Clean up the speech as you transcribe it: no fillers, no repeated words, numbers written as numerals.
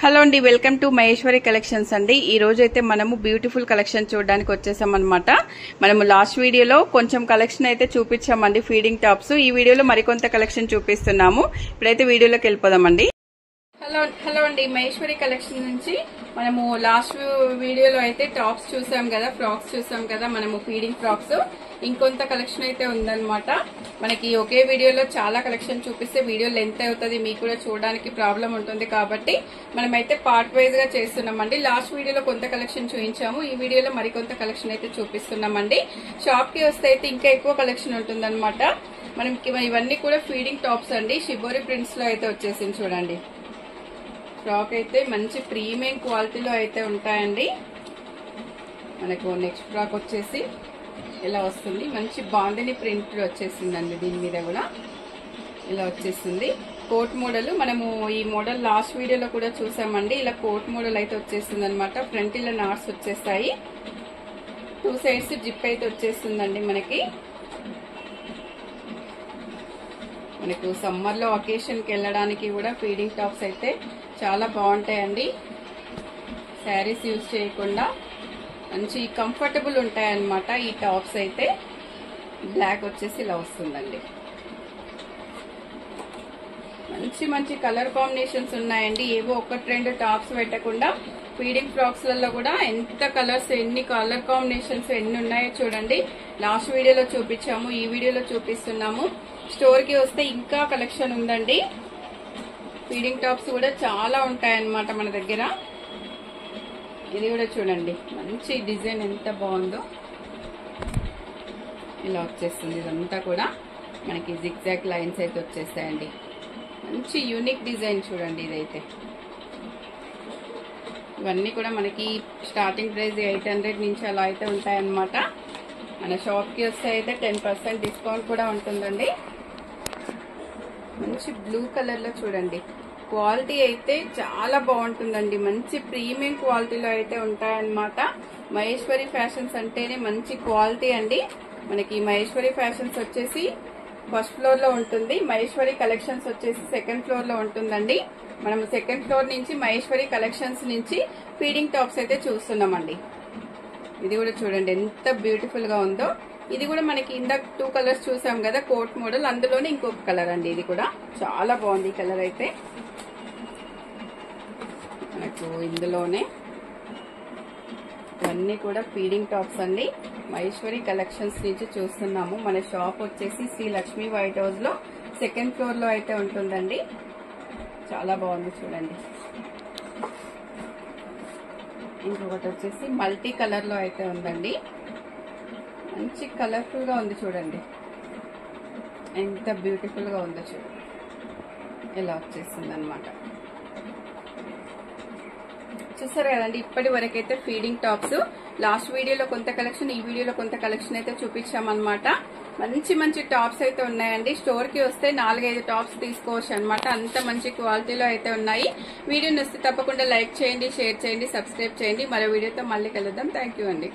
Hello అండి, welcome to Maheshwari collections అండి. ఈ రోజు అయితే మనము బ్యూటిఫుల్ కలెక్షన్ చూడడానికి వచ్చేసాం అనమాట. మనము లాస్ట్ వీడియోలో కొంచెం కలెక్షన్ అయితే చూపించామండి, ఫీడింగ్ టాప్స్. ఈ వీడియోలో మరికొంత కలెక్షన్ చూపిస్తున్నాము. ఇప్పుడైతే వీడియోలోకి వెళ్ళిపోదామండి. హలో అండి, మహేశ్వరి కలెక్షన్ నుంచి మనము లాస్ట్ వీడియోలో అయితే టాప్స్ చూసాం కదా, ఫ్రాక్స్ చూసాం కదా, మనము ఫీడింగ్ ఫ్రాక్స్. ఇంకొంత కలెక్షన్ అయితే ఉందన్నమాట. మనకి ఒకే వీడియోలో చాలా కలెక్షన్ చూపిస్తే వీడియో లెంత్ అవుతుంది, మీకు కూడా చూడడానికి ప్రాబ్లం ఉంటుంది. కాబట్టి మనమైతే పార్ట్ వైజ్ గా చేస్తున్నామండి. లాస్ట్ వీడియోలో కొంత కలెక్షన్ చూపించాము, ఈ వీడియోలో మరికొంత కలెక్షన్ అయితే చూపిస్తున్నామండి. షాప్ కి వస్తే అయితే ఇంకా ఎక్కువ కలెక్షన్ ఉంటుందన్నమాట. మనకి ఇవన్నీ కూడా ఫీడింగ్ టాప్స్ అండి. షిబోరి ప్రింట్స్ లో అయితే వచ్చేసింది చూడండి. ఫ్రాక్ అయితే మంచి ప్రీమియం క్వాలిటీలో అయితే ఉంటాయండి. మనకు నెక్స్ట్ ఫ్రాక్ వచ్చేసి ఇలా వస్తుంది, మంచి బాందిని ప్రింట్ వచ్చేసిందండి. దీని మీద కూడా ఇలా వచ్చేస్తుంది. కోట్ మోడల్ మనము ఈ మోడల్ లాస్ట్ వీడియోలో కూడా చూసామండి. ఇలా కోట్ మోడల్ అయితే వచ్చేస్తుంది అనమాట. ఫ్రంట్ ఇలా నాట్స్ వచ్చేస్తాయి, 2 సైడ్స్ జిప్ అయితే వచ్చేస్తుందండి. మనకు సమ్మర్ లో అకేషన్ కి వెళ్ళడానికి కూడా ఫీడింగ్ టాప్స్ అయితే చాలా బాగుంటాయండి. శారీస్ యూజ్ చేయకుండా మంచి కంఫర్టబుల్ ఉంటాయన్నమాట. ఈ టాప్స్ అయితే బ్లాక్ వచ్చేసి ఇలా వస్తుందండి. మంచి మంచి కలర్ కాంబినేషన్స్ ఉన్నాయండి. ఏవో 1-2 టాప్స్ పెట్టకుండా ఫీడింగ్ ఫ్రాక్స్ లలో కూడా ఎంత కలర్స్, ఎన్ని కలర్ కాంబినేషన్స్ ఎన్ని ఉన్నాయో చూడండి. లాస్ట్ వీడియోలో చూపించాము, ఈ వీడియోలో చూపిస్తున్నాము. స్టోర్ కి వస్తే ఇంకా కలెక్షన్ ఉందండి. ఫీడింగ్ టాప్స్ కూడా చాలా ఉంటాయన్నమాట మన దగ్గర. ఇది కూడా చూడండి, మంచి డిజైన్ ఎంత బాగుందో. ఇలా వచ్చేస్తుంది. ఇదంతా కూడా మనకి జిగ్జాగ్ లైన్స్ అయితే వచ్చేస్తాయండి. మంచి యూనిక్ డిజైన్ చూడండి. ఇదైతే ఇవన్నీ కూడా మనకి స్టార్టింగ్ ప్రైస్ 800 నుంచి అలా అయితే ఉంటాయన్నమాట. మన షాప్ కి వస్తే అయితే 10% డిస్కౌంట్ కూడా ఉంటుందండి. మంచి బ్లూ కలర్ లో చూడండి, క్వాలిటీ అయితే చాలా బాగుంటుందండి. మంచి ప్రీమియం క్వాలిటీలో అయితే ఉంటాయన్నమాట. మహేశ్వరి ఫ్యాషన్స్ అంటేనే మంచి క్వాలిటీ అండి. మనకి మహేశ్వరి ఫ్యాషన్స్ వచ్చేసి ఫస్ట్ ఫ్లోర్ లో ఉంటుంది, మహేశ్వరి కలెక్షన్స్ వచ్చేసి సెకండ్ ఫ్లోర్ లో ఉంటుందండి. మనం సెకండ్ ఫ్లోర్ నుంచి మహేశ్వరి కలెక్షన్స్ నుంచి ఫీడింగ్ టాప్స్ అయితే చూస్తున్నామండి. ఇది కూడా చూడండి ఎంత బ్యూటిఫుల్ గా ఉందో. ఇది కూడా మనకి ఇందాక 2 కలర్స్ చూసాం కదా, కోట్ మోడల్, అందులోనే ఇంకొక కలర్ అండి. ఇది కూడా చాలా బాగుంది ఈ కలర్ అయితే. మనకు ఇందులోనే ఇవన్నీ కూడా ఫీడింగ్ టాప్స్ అండి. మహేశ్వరి కలెక్షన్స్ నుంచి చూస్తున్నాము. మన షాప్ వచ్చేసి శ్రీ లక్ష్మీ వైట్ హౌస్ లో సెకండ్ ఫ్లోర్ లో అయితే ఉంటుందండి. చాలా బాగుంది చూడండి. ఇంకొకటి వచ్చేసి మల్టీ కలర్ లో అయితే ఉందండి. మంచి కలర్ఫుల్ గా ఉంది చూడండి, ఎంత బ్యూటిఫుల్ గా ఉందో చూడండి. ఇలా వచ్చేస్తుంది అనమాట. చూసారు కదండి, ఇప్పటి వరకైతే ఫీడింగ్ టాప్స్ లాస్ట్ వీడియోలో కొంత కలెక్షన్, ఈ వీడియోలో కొంత కలెక్షన్ అయితే చూపించామన్నమాట. మంచి మంచి టాప్స్ అయితే ఉన్నాయండి. స్టోర్ కి వస్తే 4-5 టాప్స్ తీసుకోవచ్చు అనమాట. అంత మంచి క్వాలిటీలో అయితే ఉన్నాయి. వీడియో నచ్చితే తప్పకుండా లైక్ చేయండి, షేర్ చేయండి, సబ్స్క్రైబ్ చేయండి. మరో వీడియోతో మళ్ళీ కలుద్దాం. థ్యాంక్ యూ అండి.